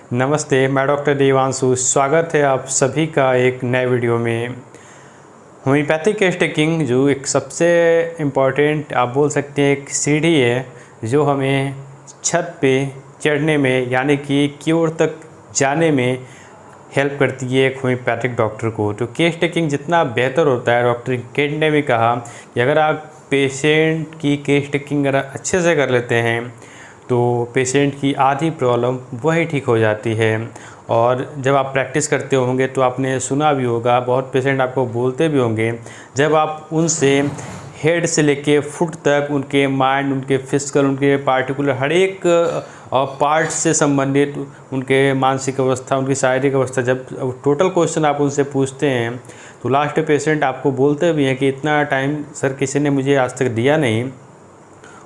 नमस्ते, मैं डॉक्टर देवांशु। स्वागत है आप सभी का एक नए वीडियो में। होम्योपैथिक केस टेकिंग जो एक सबसे इम्पॉर्टेंट आप बोल सकते हैं एक सीढ़ी है जो हमें छत पे चढ़ने में यानी कि क्योर तक जाने में हेल्प करती है एक होम्योपैथिक डॉक्टर को। तो केस टेकिंग जितना बेहतर होता है, डॉक्टर केट ने भी कहा कि अगर आप पेशेंट की केस टेकिंग अगर अच्छे से कर लेते हैं तो पेशेंट की आधी प्रॉब्लम वही ठीक हो जाती है। और जब आप प्रैक्टिस करते होंगे तो आपने सुना भी होगा, बहुत पेशेंट आपको बोलते भी होंगे, जब आप उनसे हेड से लेके फुट तक उनके माइंड, उनके फिजिकल, उनके पार्टिकुलर हर एक पार्ट से संबंधित उनके मानसिक अवस्था, उनकी शारीरिक अवस्था, जब टोटल क्वेश्चन आप उनसे पूछते हैं तो लास्ट पेशेंट आपको बोलते भी हैं कि इतना टाइम सर किसी ने मुझे आज तक दिया नहीं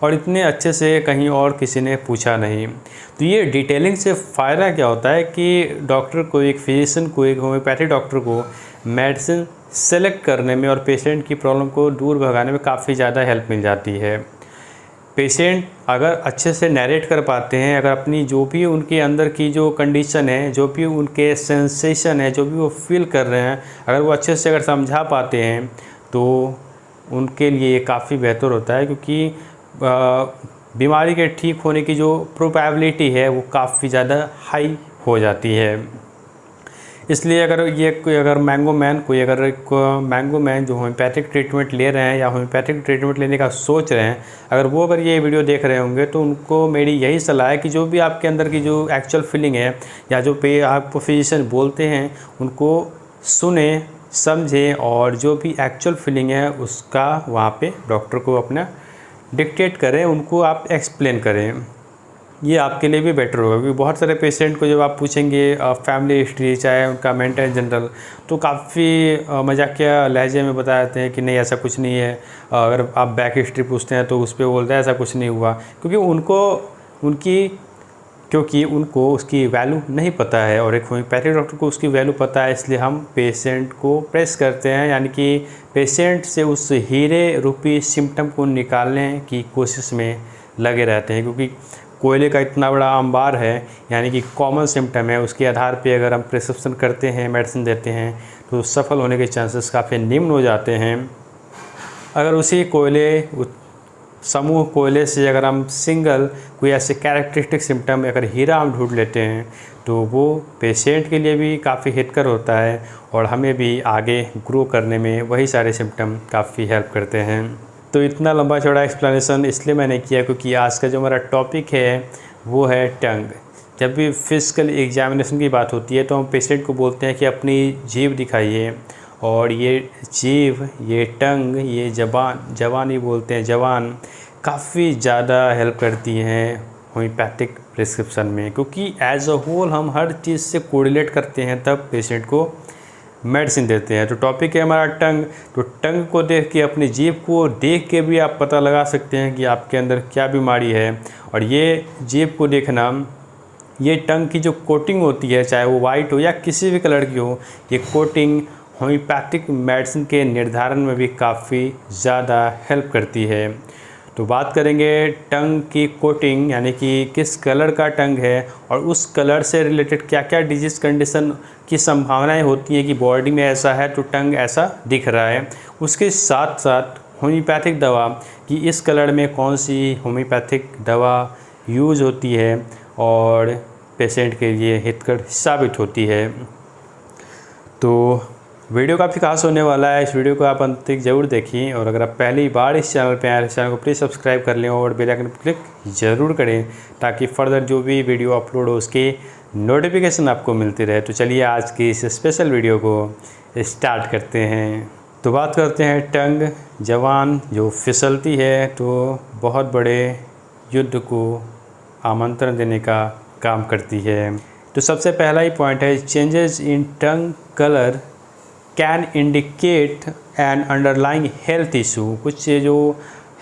और इतने अच्छे से कहीं और किसी ने पूछा नहीं। तो ये डिटेलिंग से फ़ायदा क्या होता है कि डॉक्टर को, एक फिजिशियन को, एक होम्योपैथिक डॉक्टर को मेडिसिन सेलेक्ट करने में और पेशेंट की प्रॉब्लम को दूर भगाने में काफ़ी ज़्यादा हेल्प मिल जाती है। पेशेंट अगर अच्छे से नैरेट कर पाते हैं, अगर अपनी जो भी उनके अंदर की जो कंडीशन है, जो भी उनके सेंसेशन है, जो भी वो फील कर रहे हैं, अगर वो अच्छे से अगर समझा पाते हैं तो उनके लिए काफ़ी बेहतर होता है, क्योंकि बीमारी के ठीक होने की जो प्रोबेबिलिटी है वो काफ़ी ज़्यादा हाई हो जाती है। इसलिए अगर मैंगो मैन जो होम्योपैथिक ट्रीटमेंट ले रहे हैं या होम्योपैथिक ट्रीटमेंट लेने का सोच रहे हैं, अगर ये वीडियो देख रहे होंगे तो उनको मेरी यही सलाह है कि जो भी आपके अंदर की जो एक्चुअल फीलिंग है या जो आपको फिजिशियन बोलते हैं उनको सुने, समझें और जो भी एक्चुअल फीलिंग है उसका वहाँ पे डॉक्टर को अपना डिक्टेट करें, उनको आप एक्सप्लेन करें। ये आपके लिए भी बेटर होगा, क्योंकि बहुत सारे पेशेंट को जब आप पूछेंगे फैमिली हिस्ट्री, चाहे उनका मेंटल जनरल, तो काफ़ी मजाकिया लहजे में बता देते हैं कि नहीं ऐसा कुछ नहीं है। अगर आप बैक हिस्ट्री पूछते हैं तो उस पर बोलते हैं ऐसा कुछ नहीं हुआ, क्योंकि उनको उसकी वैल्यू नहीं पता है और एक होम्योपैथिक डॉक्टर को उसकी वैल्यू पता है। इसलिए हम पेशेंट को प्रेस करते हैं, यानी कि पेशेंट से उस हीरे रूपी सिम्टम को निकालने की कोशिश में लगे रहते हैं, क्योंकि कोयले का इतना बड़ा अंबार है, यानी कि कॉमन सिम्टम है, उसके आधार पे अगर हम प्रिस्क्रिप्शन करते हैं, मेडिसिन देते हैं तो सफल होने के चांसेस काफ़ी निम्न हो जाते हैं। अगर उसी समूह कोयले से अगर हम सिंगल कोई ऐसे कैरेक्टरिस्टिक सिम्टम, अगर हीरा हम ढूंढ लेते हैं तो वो पेशेंट के लिए भी काफ़ी हितकर होता है और हमें भी आगे ग्रो करने में वही सारे सिम्टम काफ़ी हेल्प करते हैं। तो इतना लंबा चौड़ा एक्सप्लेनेशन इसलिए मैंने किया क्योंकि आज का जो हमारा टॉपिक है वो है टंग। जब भी फिजिकल एग्जामिनेशन की बात होती है तो हम पेशेंट को बोलते हैं कि अपनी जीभ दिखाइए, और ये जीभ, ये टंग, ये जबान ही बोलते हैं, जबान काफ़ी ज़्यादा हेल्प करती हैं होम्योपैथिक प्रिस्क्रिप्शन में, क्योंकि एज अ होल हम हर चीज़ से कोरिलेट करते हैं तब पेशेंट को मेडिसिन देते हैं। तो टॉपिक है हमारा टंग। तो टंग को देख के, अपनी जीभ को देख के भी आप पता लगा सकते हैं कि आपके अंदर क्या बीमारी है। और ये जीभ को देखना, ये टंग की जो कोटिंग होती है, चाहे वो वाइट हो या किसी भी कलर की हो, ये कोटिंग होम्योपैथिक मेडिसिन के निर्धारण में भी काफ़ी ज़्यादा हेल्प करती है। तो बात करेंगे टंग की कोटिंग, यानी कि किस कलर का टंग है और उस कलर से रिलेटेड क्या क्या डिजीज़ कंडीशन की संभावनाएं होती हैं कि बॉडी में ऐसा है तो टंग ऐसा दिख रहा है। उसके साथ साथ होम्योपैथिक दवा कि इस कलर में कौन सी होम्योपैथिक दवा यूज़ होती है और पेशेंट के लिए हितकर साबित होती है। तो वीडियो काफ़ी खास होने वाला है, इस वीडियो को आप अंत तक जरूर देखिए। और अगर आप पहली बार इस चैनल पे आए, इस चैनल को प्लीज़ सब्सक्राइब कर लें और बेल आइकन पर क्लिक ज़रूर करें ताकि फर्दर जो भी वीडियो अपलोड हो उसकी नोटिफिकेशन आपको मिलती रहे। तो चलिए आज की इस स्पेशल वीडियो को स्टार्ट करते हैं। तो बात करते हैं टंग, जबान जो फिसलती है तो बहुत बड़े युद्ध को आमंत्रण देने का काम करती है। तो सबसे पहला ही पॉइंट है, changes in tongue colour can indicate N underlying health issue. कुछ जो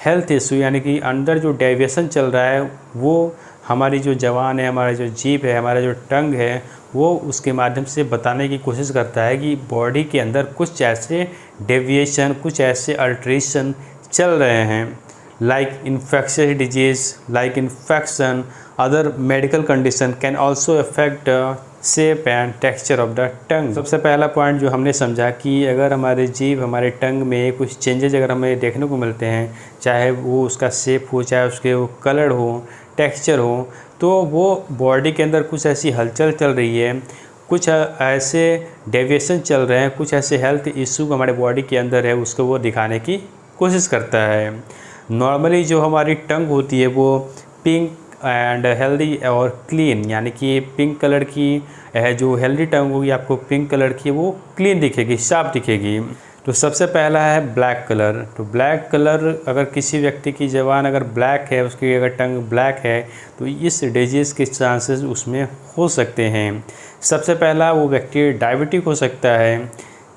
हेल्थ इशू, यानी कि अंदर जो डेविएशन चल रहा है वो हमारी जो जबान है, हमारा जो जीभ है, हमारा जो टंग है, वो उसके माध्यम से बताने की कोशिश करता है कि बॉडी के अंदर कुछ ऐसे डेविएशन, कुछ ऐसे अल्ट्रेशन चल रहे हैं। like infectious disease, like infection, other medical condition can also affect shape and texture of the tongue. सबसे पहला पॉइंट जो हमने समझा कि अगर हमारे जीभ हमारे टंग में कुछ चेंजेस अगर हमें देखने को मिलते हैं, चाहे वो उसका शेप हो, चाहे उसके वो कलर हो, टेक्सचर हो, तो वो बॉडी के अंदर कुछ ऐसी हलचल चल रही है, कुछ ऐसे डेविएशन चल रहे हैं, कुछ ऐसे हेल्थ इशू हमारे बॉडी के अंदर है, उसको वो दिखाने की कोशिश करता है। नॉर्मली जो हमारी टंग होती है वो पिंक एंड हेल्दी और क्लीन, यानी कि पिंक कलर की है, जो हेल्दी टंग होगी आपको पिंक कलर की, वो क्लीन दिखेगी, साफ दिखेगी। तो सबसे पहला है ब्लैक कलर। तो ब्लैक कलर, अगर किसी व्यक्ति की ज़बान अगर ब्लैक है, उसकी अगर टंग ब्लैक है, तो इस डिजीज़ के चांसेस उसमें हो सकते हैं। सबसे पहला वो व्यक्ति डायबिटिक हो सकता है।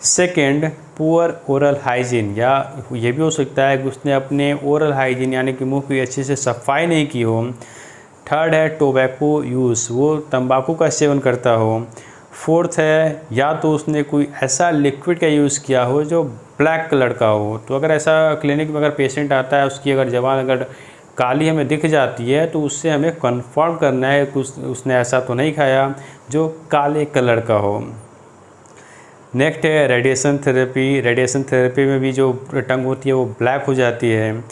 सेकेंड, पुअर ओरल हाइजीन, या ये भी हो सकता है कि उसने अपने ओरल हाइजीन यानी कि मुंह की अच्छे से सफाई नहीं की हो। थर्ड है टोबैको यूज़, वो तंबाकू का सेवन करता हो। फोर्थ है या तो उसने कोई ऐसा लिक्विड का यूज़ किया हो जो ब्लैक कलर का हो। तो अगर ऐसा क्लिनिक में अगर पेशेंट आता है, उसकी अगर ज़बान अगर काली हमें दिख जाती है, तो उससे हमें कंफर्म करना है कि उसने ऐसा तो नहीं खाया जो काले कलर का हो। नेक्स्ट है रेडिएशन थेरेपी। रेडिएशन थेरेपी में भी जो टंग होती है वो ब्लैक हो जाती है।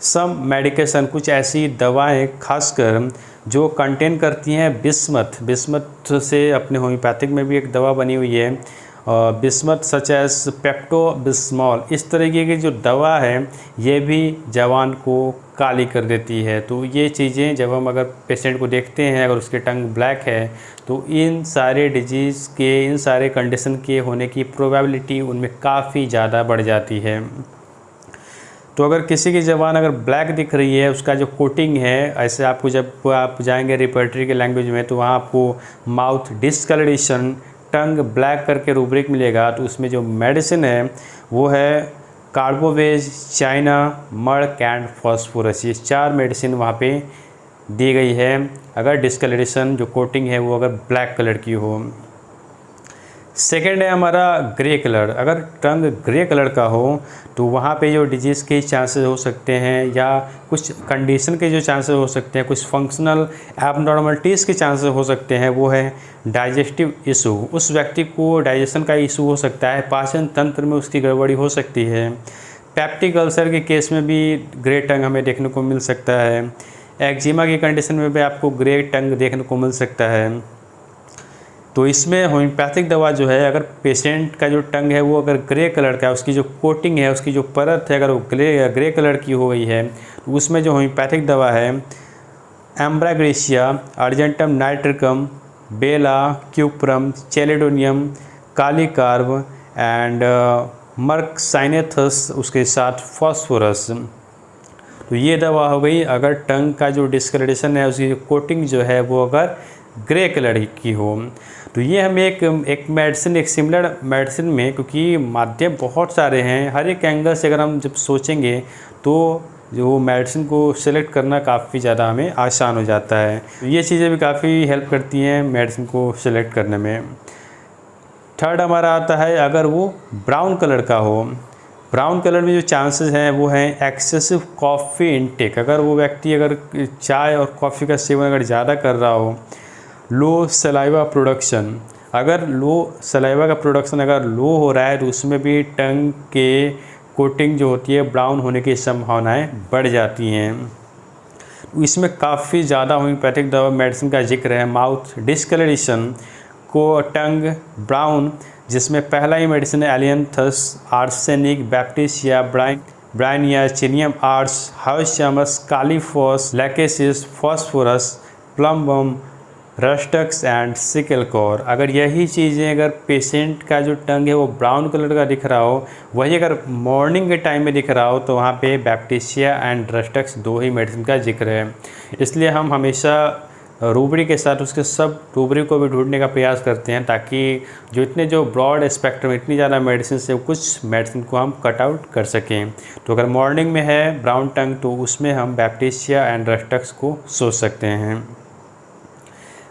सम मेडिकेशन, कुछ ऐसी दवाएं खासकर जो कंटेन करती हैं बिस्मथ। बिस्मथ से अपने होम्योपैथिक में भी एक दवा बनी हुई है, बिस्मथ सच एज पेप्टोबिस्मॉल। इस तरीके की जो दवा है ये भी जबान को काली कर देती है। तो ये चीज़ें जब हम अगर पेशेंट को देखते हैं, अगर उसकी टंग ब्लैक है, तो इन सारे डिजीज़ के, इन सारे कंडीशन के होने की प्रोबेबिलिटी उनमें काफ़ी ज़्यादा बढ़ जाती है। तो अगर किसी की ज़बान अगर ब्लैक दिख रही है, उसका जो कोटिंग है, ऐसे आपको जब आप जाएंगे रेपर्टरी के लैंग्वेज में, तो वहाँ आपको माउथ डिस्कलरेशन, टंग ब्लैक करके रूब्रिक मिलेगा। तो उसमें जो मेडिसिन है वो है carbo veg, China, Merck and phosphorus. ये 4 मेडिसिन वहाँ पे दी गई है अगर डिस्कलरेशन जो कोटिंग है वो अगर ब्लैक कलर की हो। सेकेंड है हमारा ग्रे कलर। अगर टंग ग्रे कलर का हो तो वहाँ पे जो डिजीज़ के चांसेस हो सकते हैं, या कुछ कंडीशन के जो चांसेस हो सकते हैं, कुछ फंक्शनल एबनॉर्मलिटीज़ के चांसेस हो सकते हैं, वो है डाइजेस्टिव इशू। उस व्यक्ति को डाइजेशन का इशू हो सकता है, पाचन तंत्र में उसकी गड़बड़ी हो सकती है। पेप्टिक अल्सर के केस में भी ग्रे टंग हमें देखने को मिल सकता है। एक्जिमा की कंडीशन में भी आपको ग्रे टंग देखने को मिल सकता है। तो इसमें होम्योपैथिक दवा जो है, अगर पेशेंट का जो टंग है वो अगर ग्रे कलर का है, उसकी जो कोटिंग है, उसकी जो परत है, अगर वो ग्रे कलर की हो गई है, तो उसमें जो होम्योपैथिक दवा है ambra grisea, argentum nitricum, bella, cuprum, chelidonium, kali carb and merc cyanatus, उसके साथ फॉस्फोरस। तो ये दवा हो गई अगर टंग का जो डिस्कलरेशन है, उसकी कोटिंग जो है वो अगर ग्रे कलर की हो। तो ये हमें एक मेडिसिन, एक सिमिलर मेडिसिन में, क्योंकि माध्यम बहुत सारे हैं, हर एक एंगल से अगर हम जब सोचेंगे तो जो मेडिसिन को सिलेक्ट करना काफ़ी ज़्यादा हमें आसान हो जाता है। तो ये चीज़ें भी काफ़ी हेल्प करती हैं मेडिसिन को सिलेक्ट करने में। थर्ड हमारा आता है अगर वो ब्राउन कलर का हो। ब्राउन कलर में जो चांसेस हैं वो हैं एक्सेसिव कॉफ़ी इनटेक। अगर वो व्यक्ति अगर चाय और कॉफ़ी का सेवन अगर ज़्यादा कर रहा हो। लो सलाइवा प्रोडक्शन, अगर लो सलाइवा का प्रोडक्शन अगर लो हो रहा है तो उसमें भी टंग के कोटिंग जो होती है ब्राउन होने की संभावनाएं बढ़ जाती हैं। इसमें काफ़ी ज़्यादा होम्योपैथिक दवा मेडिसिन का जिक्र है। माउथ डिस्कलरेशन को टंग ब्राउन, जिसमें पहला ही मेडिसिन है ailanthus, arsenic, baptisia, bryonia, chininum ars, hyoscyamus, kali phos, lachesis, phosphorus, plumbum, rhus tox and secale cor. अगर यही चीज़ें अगर पेशेंट का जो टंग है वो ब्राउन कलर का दिख रहा हो, वही अगर मॉर्निंग के टाइम में दिख रहा हो, तो वहाँ पे बैप्टिसिया एंड रस्टक्स 2 ही मेडिसिन का जिक्र है। इसलिए हम हमेशा रूबरी के साथ उसके सब रूबरी को भी ढूंढने का प्रयास करते हैं, ताकि जो ब्रॉड स्पेक्ट्रम, इतनी ज़्यादा मेडिसिन से कुछ मेडिसिन को हम कट आउट कर सकें। तो अगर मॉर्निंग में है ब्राउन टंग तो उसमें हम बैप्टिसिया एंड रस्टक्स को सोच सकते हैं।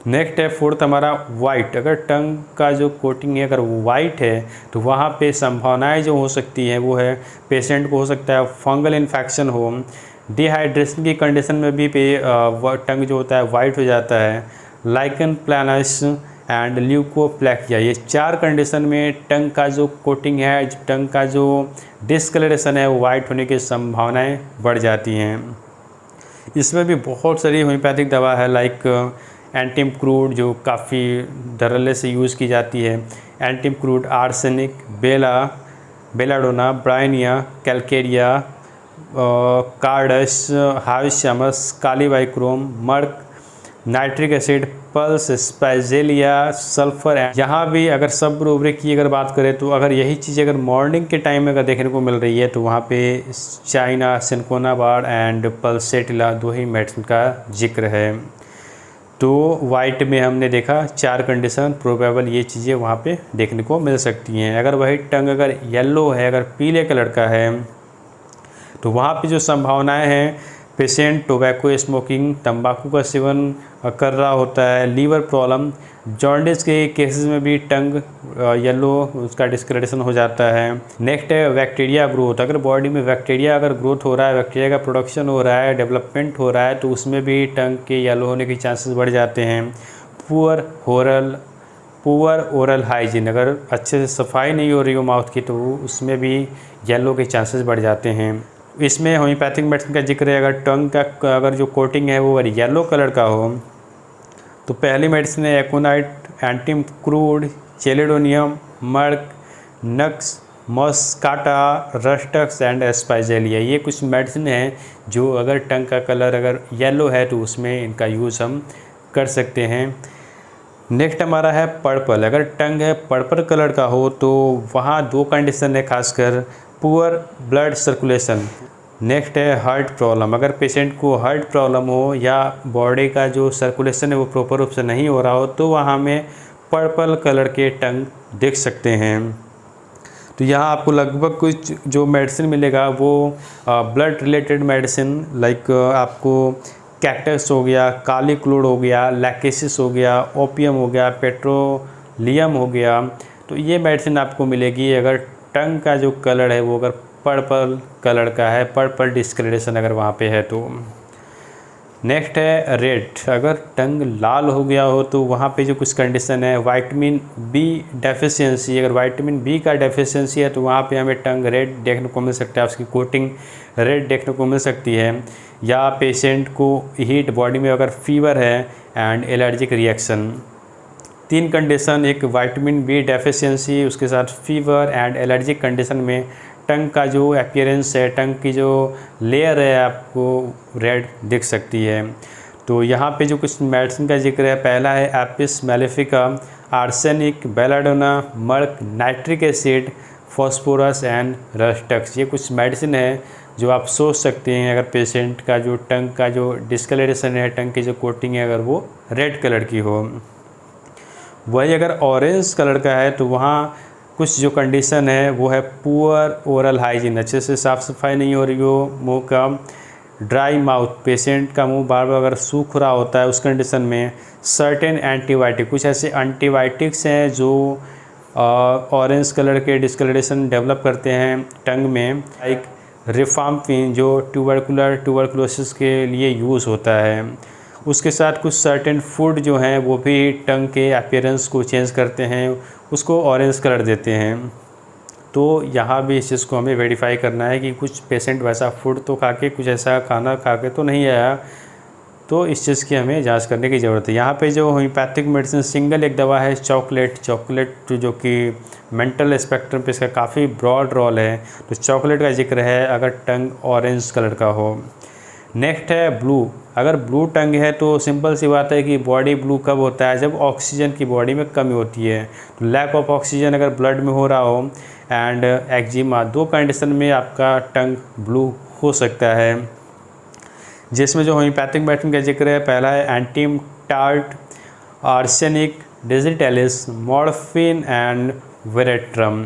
नेक्स्ट है फोर्थ हमारा वाइट। अगर टंग का जो कोटिंग है अगर वाइट है तो वहाँ पे संभावनाएं जो हो सकती हैं वो है पेशेंट को हो सकता है फंगल इन्फेक्शन हो, डिहाइड्रेशन की कंडीशन में भी टंग जो होता है वाइट हो जाता है। लाइकन प्लानस एंड ल्यूकोप्लेकिया, ये 4 कंडीशन में टंग का जो कोटिंग है, टंग का जो डिस्कलरेशन है वो वाइट होने की संभावनाएं बढ़ जाती हैं। इसमें भी बहुत सारी होम्योपैथिक दवा है, लाइक एंटीमक्रूड जो काफ़ी धड़ल्ले से यूज़ की जाती है, antim crud, arsenic, belladonna, bryonia, calcarea, carduus, hyoscyamus, kali bichrome, merc, nitric acid, puls, spigelia, sulphur. यहाँ भी अगर सब रूब्रिक की अगर बात करें तो अगर यही चीज़ अगर मॉर्निंग के टाइम में अगर देखने को मिल रही है तो वहाँ पे चाइना, सिनकोनाबाड एंड पल्सेटिला 2 ही मेडिसिन का जिक्र है। तो वाइट में हमने देखा 4 कंडीशन प्रोबेबल ये चीज़ें वहाँ पे देखने को मिल सकती हैं। अगर वही टंग अगर येलो है, अगर पीले कलर का है, तो वहाँ पे जो संभावनाएं हैं, पेशेंट टोबैको स्मोकिंग, तंबाकू का सेवन कर रहा होता है, लीवर प्रॉब्लम, जॉन्डिस के केसेस में भी टंग येलो उसका डिस्कलरेशन हो जाता है। नेक्स्ट है बैक्टीरिया ग्रोथ, अगर बॉडी में बैक्टीरिया अगर ग्रोथ हो रहा है, बैक्टीरिया का प्रोडक्शन हो रहा है, डेवलपमेंट हो रहा है, तो उसमें भी टंग के येलो होने के चांसेस बढ़ जाते हैं। पुअर ओरल हाइजीन, अगर अच्छे से सफाई नहीं हो रही हो माउथ की तो उसमें भी येलो के चांसेस बढ़ जाते हैं। इसमें होम्योपैथिक मेडिसिन का जिक्र है, अगर टंग का अगर जो कोटिंग है वो अगर येलो कलर का हो तो पहली मेडिसिन है aconite, antim crud, chelidonium, merc, nux, moschata, rhus tox and spigelia. ये कुछ मेडिसिन हैं जो अगर टंग का कलर अगर येलो है तो उसमें इनका यूज़ हम कर सकते हैं। नेक्स्ट हमारा है पर्पल, अगर टंग है पर्पल कलर का हो तो वहाँ 2 कंडीशन है, खासकर पुअर ब्लड सर्कुलेशन। नेक्स्ट है हार्ट प्रॉब्लम, अगर पेशेंट को हार्ट प्रॉब्लम हो या बॉडी का जो सर्कुलेशन है वो प्रॉपर रूप से नहीं हो रहा हो तो वहाँ में पर्पल कलर के टंग देख सकते हैं। तो यहाँ आपको लगभग कुछ जो मेडिसिन मिलेगा वो ब्लड रिलेटेड मेडिसिन, लाइक आपको कैक्टस हो गया, काली क्लोड हो गया, लैकेसिस हो गया, ओपियम हो गया, पेट्रोलियम हो गया, तो ये मेडिसिन आपको मिलेगी अगर टंग का जो कलर है वो अगर पर्पल कलर का है, पर्पल डिस्कलरेशन अगर वहाँ पे है तो। नेक्स्ट है रेड, अगर टंग लाल हो गया हो तो वहाँ पे जो कुछ कंडीशन है, विटामिन बी डेफिशिएंसी, अगर विटामिन बी का डेफिशिएंसी है तो वहाँ पे हमें टंग रेड देखने को मिल सकता है, उसकी कोटिंग रेड देखने को मिल सकती है। या पेशेंट को हीट बॉडी में अगर फीवर है एंड एलर्जिक रिएक्शन, 3 कंडीशन, एक विटामिन बी डेफिशिएंसी, उसके साथ फीवर एंड एलर्जिक कंडीशन में टंग का जो अपीयरेंस है, टंग की जो लेयर है आपको रेड दिख सकती है। तो यहाँ पे जो कुछ मेडिसिन का जिक्र है, पहला है apis mellifica, arsenic, belladonna, merc, nitric acid, phosphorus and rhus tox. ये कुछ मेडिसिन है जो आप सोच सकते हैं अगर पेशेंट का जो टंग का जो डिस्कलरेशन है, टंग की जो कोटिंग है अगर वो रेड कलर की हो। वही अगर ऑरेंज कलर का है तो वहाँ कुछ जो कंडीशन है वो है पुअर ओरल हाइजीन, अच्छे से साफ़ सफाई नहीं हो रही हो, मुंह का ड्राई माउथ, पेशेंट का मुंह बार बार अगर सूख रहा होता है, उस कंडीशन में सर्टेन एंटीबायोटिक, कुछ ऐसे एंटीबायोटिक्स हैं जो ऑरेंज कलर के डिस्कलरेशन डेवलप करते हैं टंग में, लाइक रिफाम्पिन जो ट्यूबरकुलोसिस के लिए यूज़ होता है। उसके साथ कुछ सर्टेन फूड जो हैं वो भी टंग के अपीयरेंस को चेंज करते हैं, उसको ऑरेंज कलर देते हैं। तो यहाँ भी इस चीज़ को हमें वेरीफाई करना है कि कुछ पेशेंट वैसा फूड तो खा के, कुछ ऐसा खाना खा के तो नहीं आया, तो इस चीज़ की हमें जांच करने की ज़रूरत है। यहाँ पे जो होम्योपैथिक मेडिसिन सिंगल एक दवा है चॉकलेट जो कि मेंटल स्पेक्ट्रम पे इसका काफ़ी ब्रॉड रोल है, तो चॉकलेट का जिक्र है अगर टंग ऑरेंज कलर का हो। नेक्स्ट है ब्लू, अगर ब्लू टंग है तो सिंपल सी बात है कि बॉडी ब्लू कब होता है, जब ऑक्सीजन की बॉडी में कमी होती है, तो लैक ऑफ ऑक्सीजन अगर ब्लड में हो रहा हो एंड एक्जिमा, 2 कंडीशन में आपका टंग ब्लू हो सकता है। जिसमें जो होम्योपैथिक मेडिसिन का जिक्र है, पहला है एंटीम tart, arsenic, digitalis, morphine and veratrum.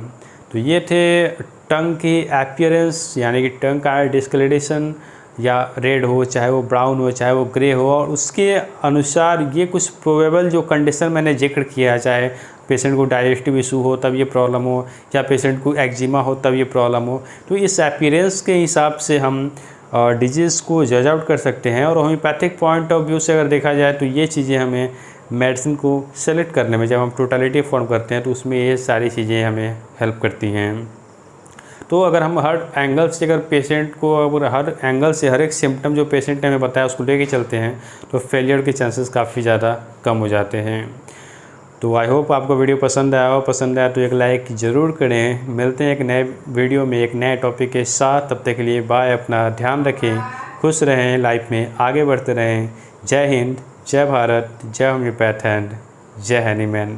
तो ये थे टंग की अपीयरेंस, यानी कि टंग का डिस्कलरेशन या रेड हो, चाहे वो ब्राउन हो, चाहे वो ग्रे हो, और उसके अनुसार ये कुछ प्रोबेबल जो कंडीशन मैंने जिक्र किया, चाहे पेशेंट को डाइजेस्टिव इशू हो तब ये प्रॉब्लम हो, या पेशेंट को एक्जिमा हो तब ये प्रॉब्लम हो, तो इस अपीयरेंस के हिसाब से हम डिजीज़ को जज आउट कर सकते हैं। और होम्योपैथिक पॉइंट ऑफ व्यू से अगर देखा जाए तो ये चीज़ें हमें मेडिसिन को सेलेक्ट करने में, जब हम टोटलिटी फॉर्म करते हैं तो उसमें ये सारी चीज़ें हमें हेल्प करती हैं। तो अगर हम हर एंगल से, अगर पेशेंट को अगर हर एंगल से हर एक सिम्टम जो पेशेंट ने हमें बताया उसको लेके चलते हैं तो फेलियर के चांसेस काफ़ी ज़्यादा कम हो जाते हैं। तो आई होप आपको वीडियो पसंद आया हो। पसंद आया तो एक लाइक ज़रूर करें। मिलते हैं एक नए वीडियो में एक नए टॉपिक के साथ। तब तक के लिए बाय। अपना ध्यान रखें, खुश रहें, लाइफ में आगे बढ़ते रहें। जय हिंद, जय भारत, जय होम्योपैथ एंड जय हैनीमैन।